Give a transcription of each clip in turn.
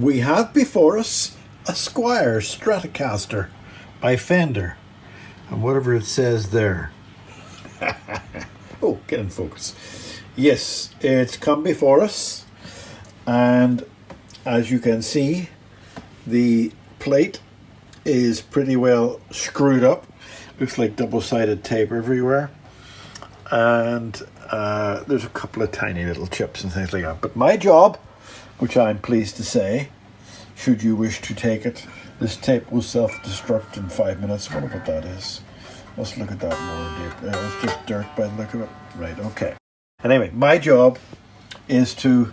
we have before us a Squire Stratocaster by Fender, and whatever it says there. Oh, get in focus. Yes, it's come before us, and as you can see, the plate is pretty well screwed up. Looks like double-sided tape everywhere, and there's a couple of tiny little chips and things like that. But my job, which I'm pleased to say, should you wish to take it, this tape will self-destruct in 5 minutes. I wonder what that is. Let's look at that more deep. It's just dirt by the look of it. Right, okay. Anyway, my job is to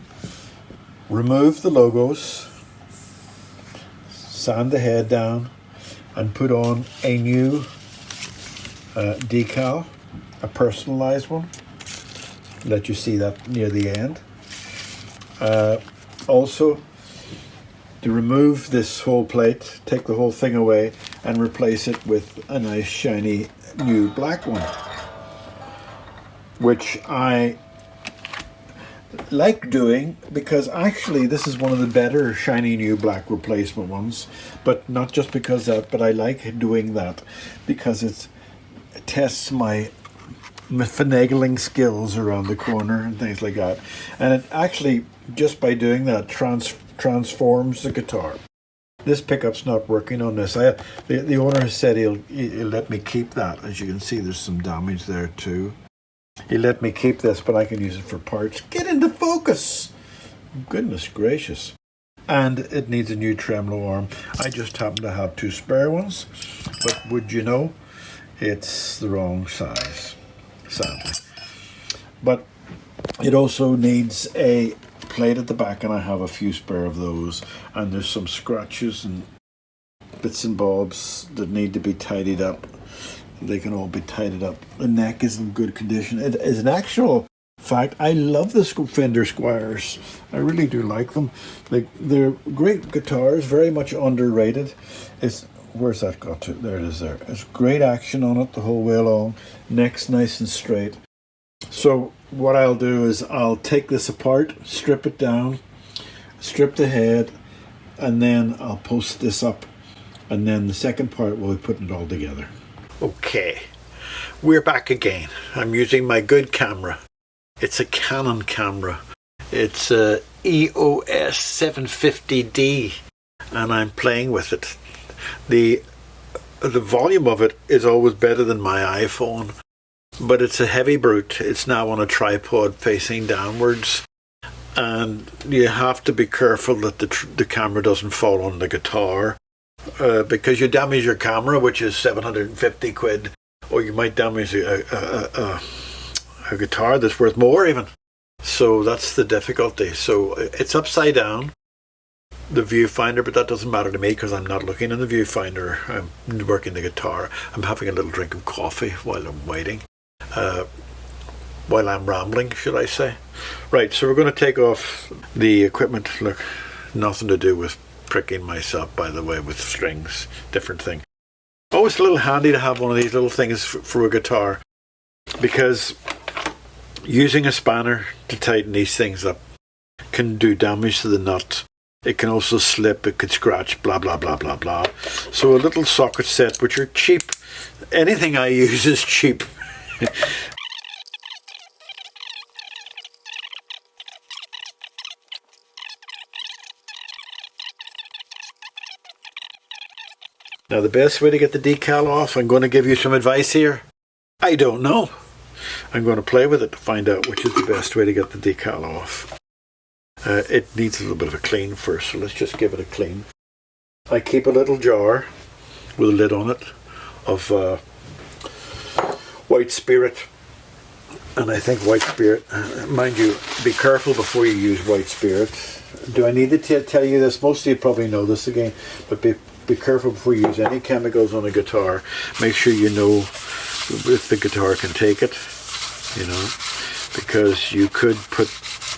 remove the logos, sand the head down, and put on a new decal, a personalized one. Let you see that near the end. Also, to remove this whole plate, take the whole thing away and replace it with a nice shiny new black one, which I like doing because actually this is one of the better shiny new black replacement ones, but not just because of that, but I like doing that because it tests my finagling skills around the corner and things like that. And it actually, just by doing that, transforms the guitar. This pickup's not working on this. The owner has said he'll let me keep that. As you can see, there's some damage there too. He let me keep this, but I can use it for parts. Get into focus! Goodness gracious. And it needs a new tremolo arm. I just happen to have 2 spare ones, but would you know, it's the wrong size, sadly. But it also needs a plate at the back, and I have a few spare of those, and there's some scratches and bits and bobs that need to be tidied up. They can all be tidied up. The neck is in good condition. It is an actual fact. I love the Fender Squires. I really do like them. They're great guitars, very much underrated. Where's that got to? There it is there. There's great action on it the whole way along. Neck's nice and straight. So what I'll do is I'll take this apart, strip it down, strip the head, and then I'll post this up. And then the second part we'll be putting it all together. Okay, we're back again. I'm using my good camera. It's a Canon camera. It's a EOS 750D, and I'm playing with it. The volume of it is always better than my iPhone, but it's a heavy brute. It's now on a tripod facing downwards, and you have to be careful that the camera doesn't fall on the guitar, because you damage your camera, which is 750 quid, or you might damage a guitar that's worth more even. So that's the difficulty. So it's upside down, the viewfinder, but that doesn't matter to me because I'm not looking in the viewfinder. I'm working the guitar. I'm having a little drink of coffee while I'm waiting. While I'm rambling, should I say. Right, so we're going to take off the equipment. Look, nothing to do with pricking myself, by the way, with strings, different thing. Oh, it's a little handy to have one of these little things for a guitar, because using a spanner to tighten these things up can do damage to the nut. It can also slip, it could scratch, blah, blah, blah, blah, blah. So a little socket set, which are cheap. Anything I use is cheap. Now the best way to get the decal off, I'm going to give you some advice here. I don't know. I'm going to play with it to find out which is the best way to get the decal off. It needs a little bit of a clean first, so let's just give it a clean. I keep a little jar with a lid on it of white spirit. And I think white spirit, mind you, be careful before you use white spirit. Do I need to tell you this? Most of you probably know this again, but be careful before you use any chemicals on a guitar. Make sure you know if the guitar can take it, you know, because you could put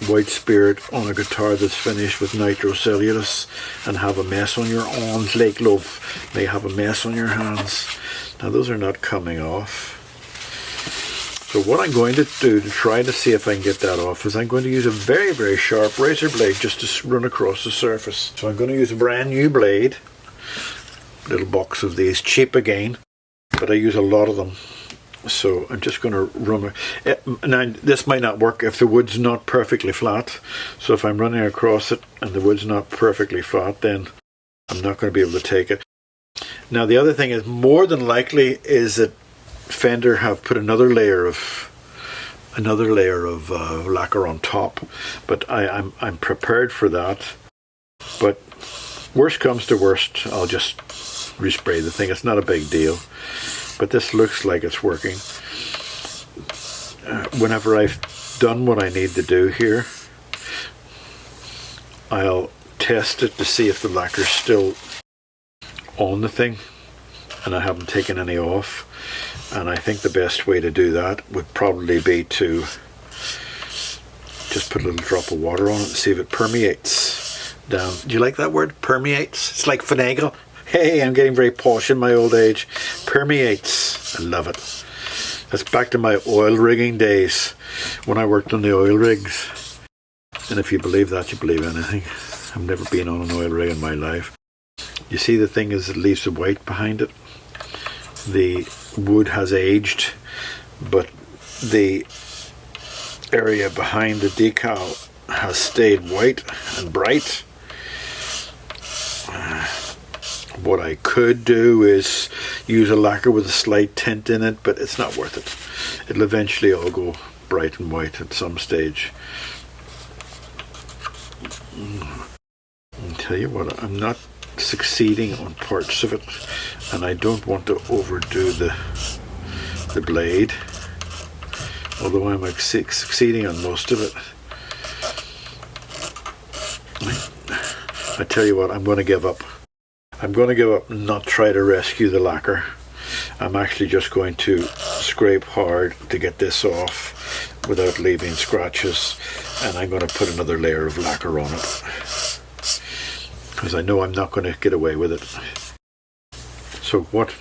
white spirit on a guitar that's finished with nitrocellulose and have a mess on your arms. Like love, may have a mess on your hands. Now those are not coming off. So what I'm going to do to try to see if I can get that off is I'm going to use a very, very sharp razor blade just to run across the surface. So I'm going to use a brand new blade, little box of these, cheap again, but I use a lot of them. So I'm just going to run it. Now this might not work if the wood's not perfectly flat. So if I'm running across it and the wood's not perfectly flat, then I'm not going to be able to take it. Now the other thing is, more than likely is that Fender have put another layer of lacquer on top, but I'm prepared for that. But worst comes to worst, I'll just respray the thing. It's not a big deal, but this looks like it's working. Whenever I've done what I need to do here, I'll test it to see if the lacquer's still on the thing and I haven't taken any off. And I think the best way to do that would probably be to just put a little drop of water on it and see if it permeates down. Do you like that word? Permeates? It's like finagle. Hey, I'm getting very posh in my old age. Permeates. I love it. That's back to my oil rigging days when I worked on the oil rigs. And if you believe that, you believe anything. I've never been on an oil rig in my life. You see the thing is, it leaves the white behind it. The wood has aged, but the area behind the decal has stayed white and bright. What I could do is use a lacquer with a slight tint in it, but it's not worth it. It'll eventually all go bright and white at some stage. I'll tell you what, I'm not succeeding on parts of it, and I don't want to overdo the blade, although I'm succeeding on most of it. I tell you what, I'm going to give up. I'm going to give up and not try to rescue the lacquer. I'm actually just going to scrape hard to get this off without leaving scratches, and I'm going to put another layer of lacquer on it, because I know I'm not going to get away with it. So what?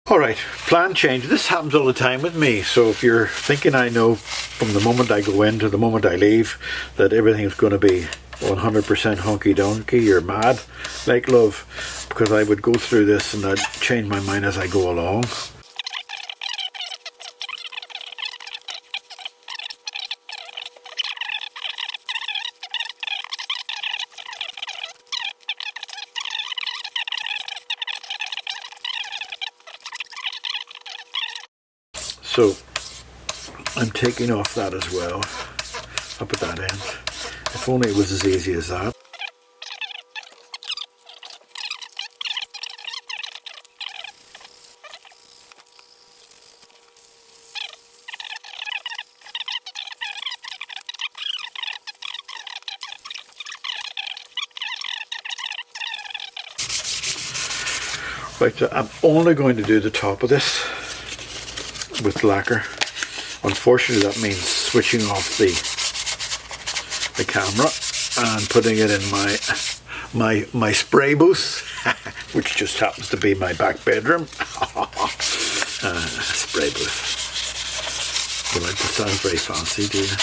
Alright, plan change. This happens all the time with me. So if you're thinking I know from the moment I go in to the moment I leave that everything's going to be 100% honky-donkey, you're mad, like love, because I would go through this and I'd change my mind as I go along. So I'm taking off that as well, up at that end. If only it was as easy as that. Right, so I'm only going to do the top of this with lacquer. Unfortunately, that means switching off the camera and putting it in my spray booth, which just happens to be my back bedroom. Spray booth. Well, that sounds very fancy, do you?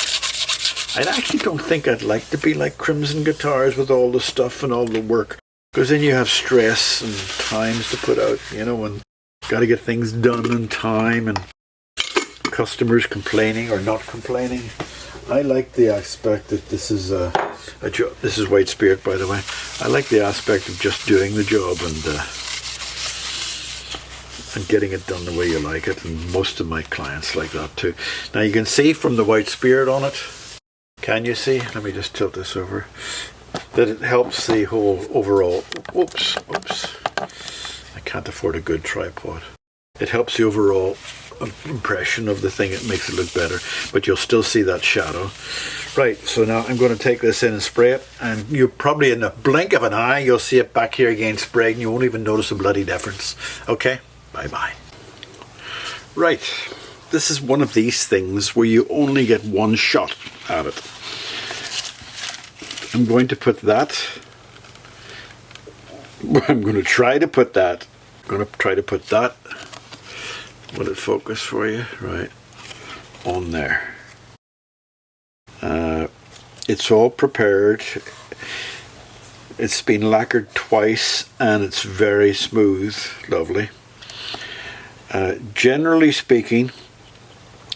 I actually don't think I'd like to be like Crimson Guitars with all the stuff and all the work, because then you have stress and times to put out, you know, and got to get things done in time, and customers complaining or not complaining. I like the aspect that this is this is White Spirit, by the way. I like the aspect of just doing the job and getting it done the way you like it, and most of my clients like that too. Now you can see from the White Spirit on it, can you see? Let me just tilt this over, that it helps the whole overall, oops, I can't afford a good tripod. It helps the overall impression of the thing. It makes it look better, but you'll still see that shadow. Right, so now I'm going to take this in and spray it, and you probably in the blink of an eye you'll see it back here again sprayed, and you won't even notice a bloody difference. Okay, bye bye. Right, this is one of these things where you only get one shot at it. I'm going to put that, I'm going to try to put that, will it focus for you? Right, on there. It's all prepared. It's been lacquered twice and it's very smooth, lovely. Generally speaking,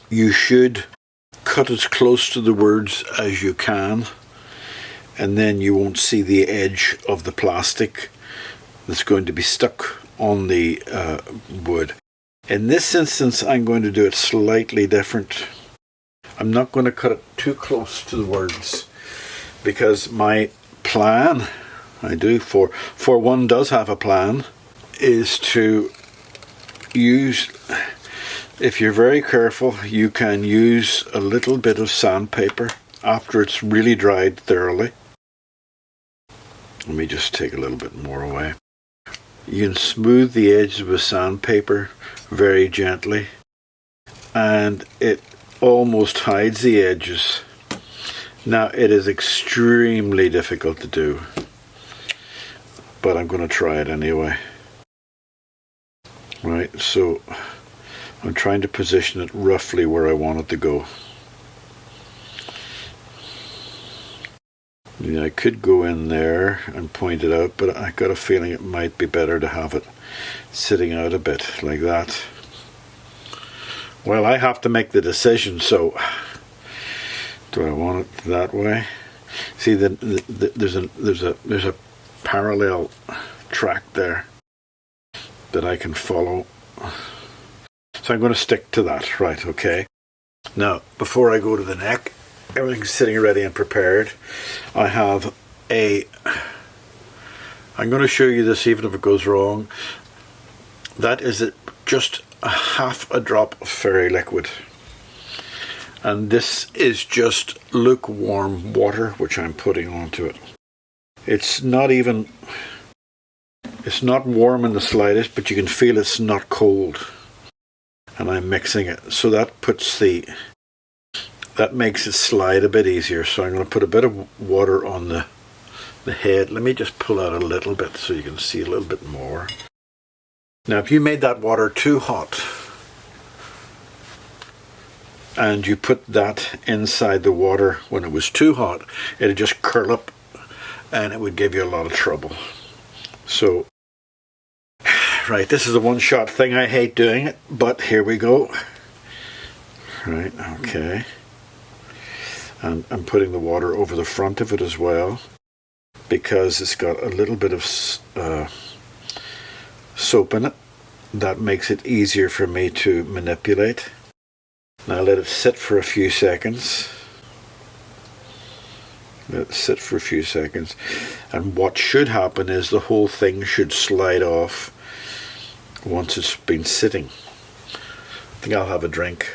you should cut as close to the words as you can, and then you won't see the edge of the plastic that's going to be stuck on the wood. In this instance, I'm going to do it slightly different. I'm not going to cut it too close to the words, because my plan, for one does have a plan, is to use, if you're very careful, you can use a little bit of sandpaper after it's really dried thoroughly. Let me just take a little bit more away. You can smooth the edges with sandpaper very gently, and it almost hides the edges. Now, it is extremely difficult to do, but I'm going to try it anyway. Right, so I'm trying to position it roughly where I want it to go. Yeah, I could go in there and point it out, but I got a feeling it might be better to have it sitting out a bit like that. Well, I have to make the decision, so do I want it that way? See, there's a parallel track there that I can follow, so I'm going to stick to that. Right, okay. Now, before I go to the neck, everything's sitting ready and prepared. I have I'm going to show you this even if it goes wrong. That is just a half a drop of fairy liquid, and this is just lukewarm water which I'm putting onto it. It's not warm in the slightest, but you can feel it's not cold, and I'm mixing it, so that makes it slide a bit easier. So I'm going to put a bit of water on the head. Let me just pull out a little bit so you can see a little bit more. Now, if you made that water too hot and you put that inside the water when it was too hot, it'd just curl up and it would give you a lot of trouble. So, right, this is a one-shot thing. I hate doing it, but here we go. Right, okay. And I'm putting the water over the front of it as well, because it's got a little bit of soap in it. That makes it easier for me to manipulate. Now let it sit for a few seconds. Let it sit for a few seconds. And what should happen is the whole thing should slide off once it's been sitting. I think I'll have a drink.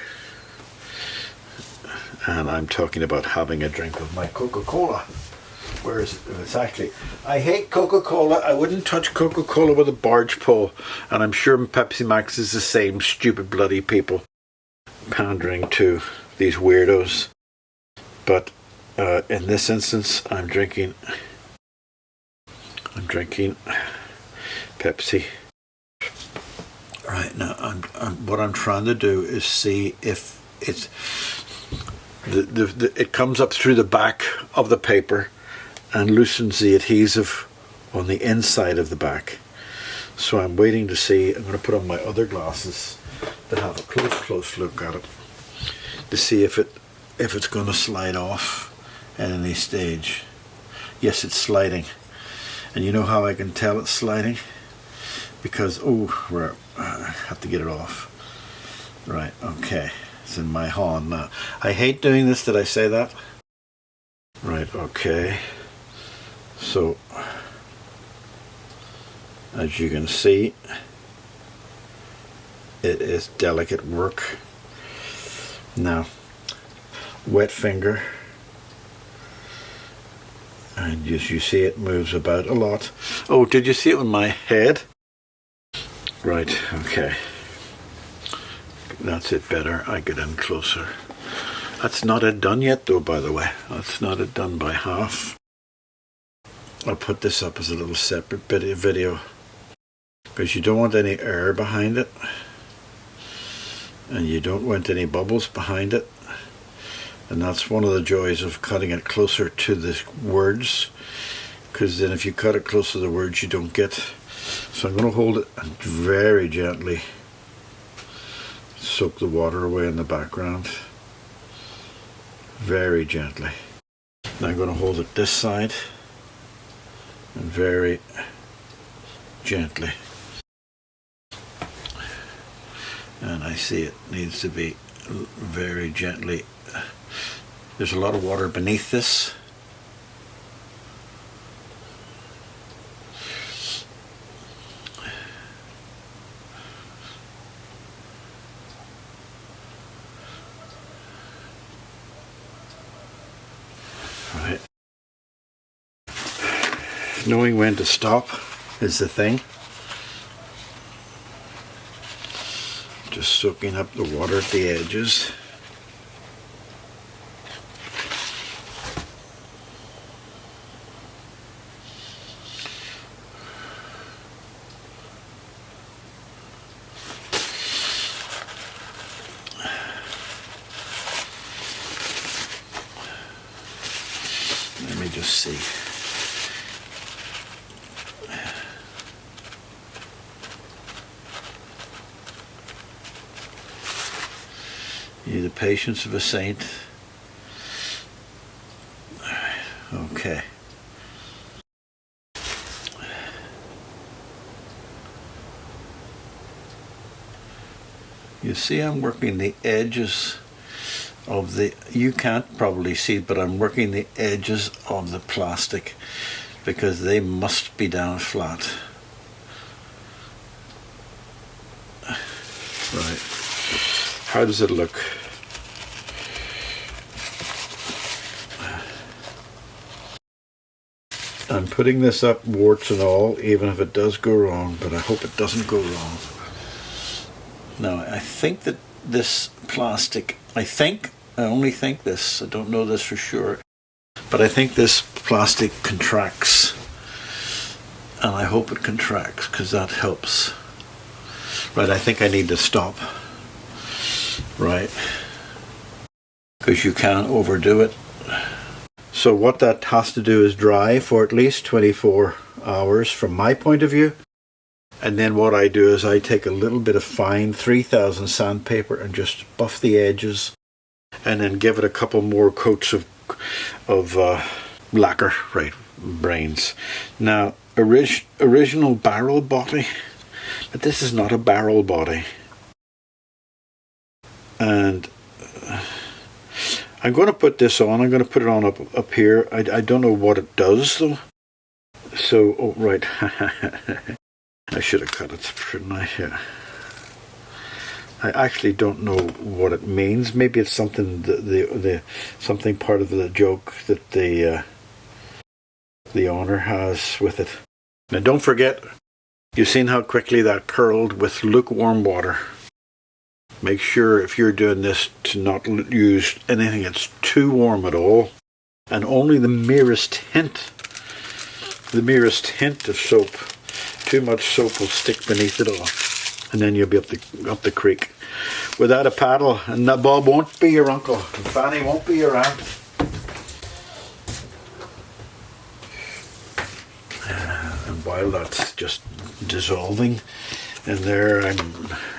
And I'm talking about having a drink of my Coca-Cola. Where is it? It's actually, I hate Coca-Cola. I wouldn't touch Coca-Cola with a barge pole. And I'm sure Pepsi Max is the same. Stupid bloody people pandering to these weirdos. But in this instance, I'm drinking Pepsi. Right, now what I'm trying to do is see if it's it comes up through the back of the paper and loosens the adhesive on the inside of the back. So I'm waiting to see. I'm going to put on my other glasses that have a close look at it to see if it's going to slide off at any stage. Yes, it's sliding. And you know how I can tell it's sliding? Because I have to get it off. Right, okay. It's in my hand now. I hate doing this. Did I say that? Right, okay. So, as you can see, it is delicate work. Now, wet finger, and as you see, it moves about a lot. Oh, did you see it on my head? Right, okay. That's it better. I get in closer. That's not it done yet though, by the way. That's not it done by half. I'll put this up as a little separate bit of video because you don't want any air behind it. and you don't want any bubbles behind it. And that's one of the joys of cutting it closer to the words, because then if you cut it close to the words you don't get. So I'm going to hold it and very gently soak the water away in the background. Very gently. Now I'm going to hold it this side and very gently. And I see it needs to be very gently. There's a lot of water beneath this. Right. Knowing when to stop is the thing. Just soaking up the water at the edges. Let me just see. The patience of a saint. Okay. You see I'm working the edges of the, you can't probably see, but I'm working the edges of the plastic because they must be down flat. Right. How does it look? I'm putting this up warts and all, even if it does go wrong, but I hope it doesn't go wrong. Now, I think that this plastic, I only think this, I don't know this for sure, but I think this plastic contracts, and I hope it contracts because that helps. Right, I think I need to stop. Right, because you can't overdo it. So what that has to do is dry for at least 24 hours from my point of view. And then what I do is I take a little bit of fine 3000 sandpaper and just buff the edges, and then give it a couple more coats of lacquer, right, brains. Now, original barrel body, but this is not a barrel body. And I'm going to put this on. I'm going to put it on up here. I don't know what it does though. So, oh right, I should have cut it, shouldn't I? Yeah. I actually don't know what it means. Maybe it's something something part of the joke that the owner has with it. Now, don't forget, you've seen how quickly that curled with lukewarm water. Make sure if you're doing this to not use anything that's too warm at all, and only the merest hint of soap. Too much soap will stick beneath it all, and then you'll be up the creek without a paddle, and that Bob won't be your uncle, and Fanny won't be your aunt. And while that's just dissolving in there,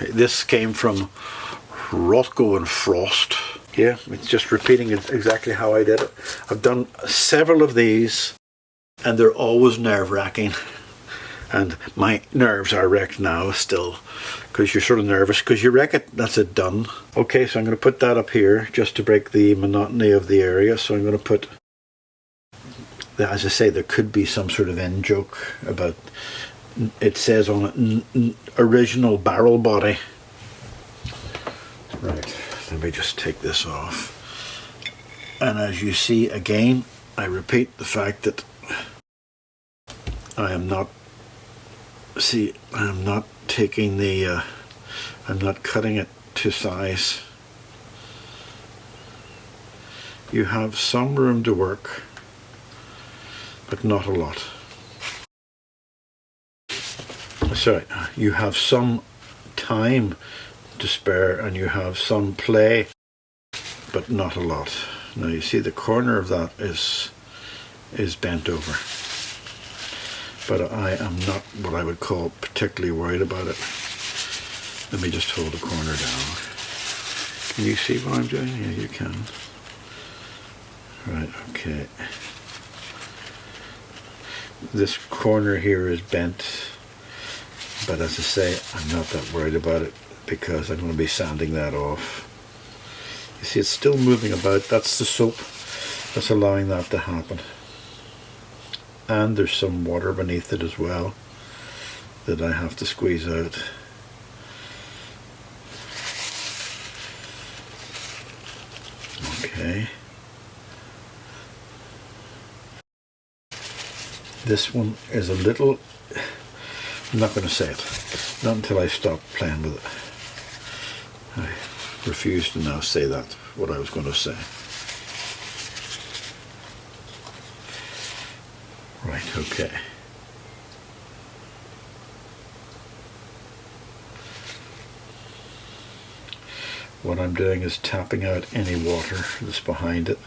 this came from Rothko and Frost. Yeah, it's just repeating exactly how I did it. I've done several of these, and they're always nerve-wracking. And my nerves are wrecked now still, because you're sort of nervous, because you wreck it, that's it done. Okay, so I'm going to put that up here, just to break the monotony of the area. So I'm going to put, as I say, there could be some sort of end joke about, it says on it, original barrel body. Right, let me just take this off. And as you see, again, I repeat the fact that I'm not taking the, I'm not cutting it to size. You have some room to work, but not a lot. Sorry, you have some time to spare and you have some play, but not a lot. Now you see the corner of that is bent over, but I am not what I would call particularly worried about it. Let me just hold the corner down. Can you see what I'm doing? Yeah, you can. Right, okay. This corner here is bent, but as I say, I'm not that worried about it because I'm going to be sanding that off. You see it's still moving about. That's the soap that's allowing that to happen. And there's some water beneath it as well that I have to squeeze out. Okay. This one is a little, I'm not going to say it, not until I stop playing with it. I refuse to now say that, what I was going to say. Right, okay. What I'm doing is tapping out any water that's behind it.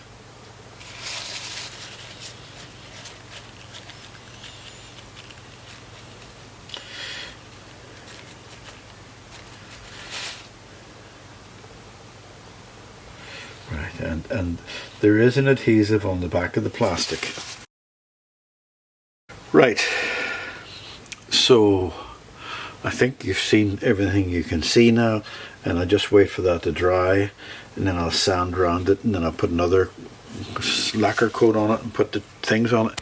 Right, and there is an adhesive on the back of the plastic. Right, so I think you've seen everything you can see now, and I just wait for that to dry, and then I'll sand around it, and then I'll put another lacquer coat on it and put the things on it.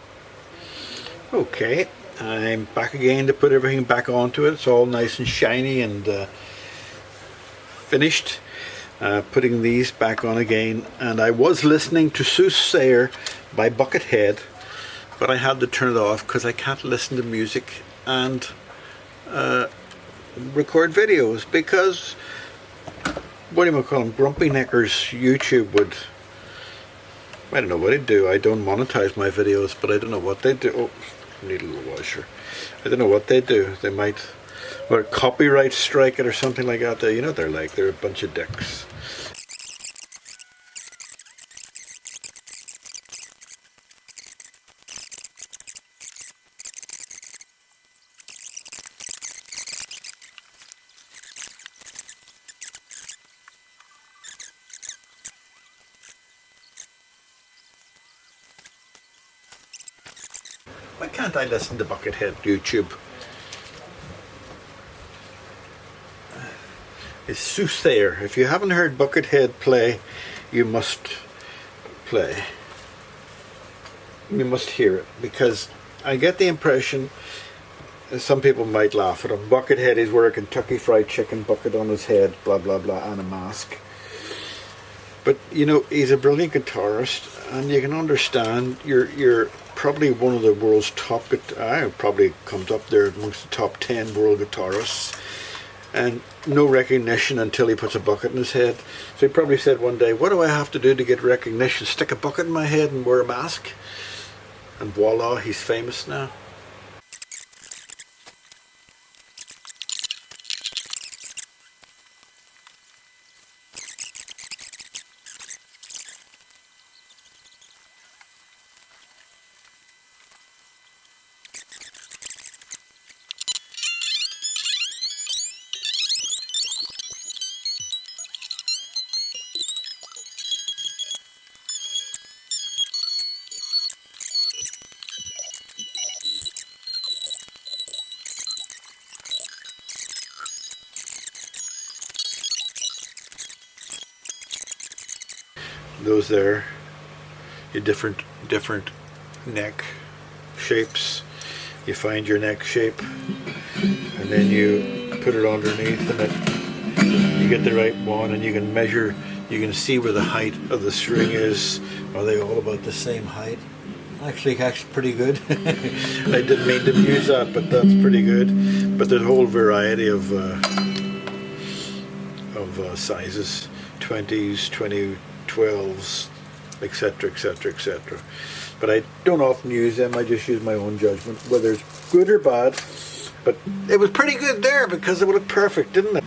Okay, I'm back again to put everything back onto it. It's all nice and shiny and finished. Putting these back on again, and I was listening to Soothsayer by Buckethead, but I had to turn it off because I can't listen to music and record videos because, what do you call them, Grumpy Neckers YouTube would, I don't know what they'd do. I don't monetize my videos, but I don't know what they do. Oh, I need a little washer. I don't know what they do. They might, or copyright strike it or something like that. You know, they're a bunch of dicks. Why can't I listen to Buckethead YouTube? It's Soothsayer. If you haven't heard Buckethead play, you must play. You must hear it, because I get the impression some people might laugh at him. Buckethead is wearing a Kentucky Fried Chicken bucket on his head, blah blah blah, and a mask. But you know, he's a brilliant guitarist, and you can understand you're probably one of the world's top, probably comes up there amongst the top 10 world guitarists, and no recognition until he puts a bucket in his head. So he probably said one day, what do I have to do to get recognition? Stick a bucket in my head and wear a mask? And voila, he's famous now. Those there, your different neck shapes. You find your neck shape, and then you put it underneath, and you get the right one, and you can measure. You can see where the height of the string is. Are they all about the same height? Actually pretty good. I didn't mean to use that, but that's pretty good. But there's a whole variety of sizes, 20s, 12s, etc, etc, etc. But I don't often use them. I just use my own judgment, whether it's good or bad. But it was pretty good there, because it would look perfect, didn't it?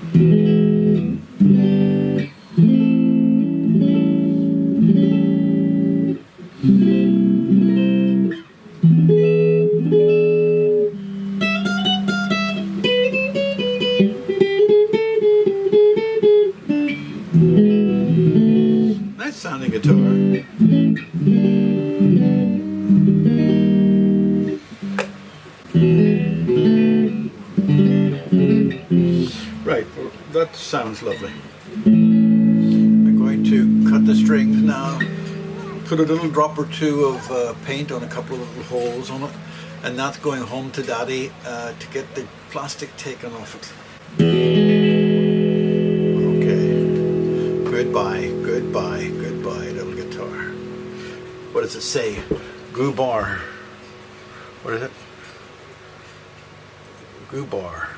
Sounds lovely. I'm going to cut the strings now, put a little drop or two of paint on a couple of little holes on it, and that's going home to Daddy to get the plastic taken off it. Okay. Goodbye, goodbye, goodbye, little guitar. What does it say? Goober. What is it? Goober.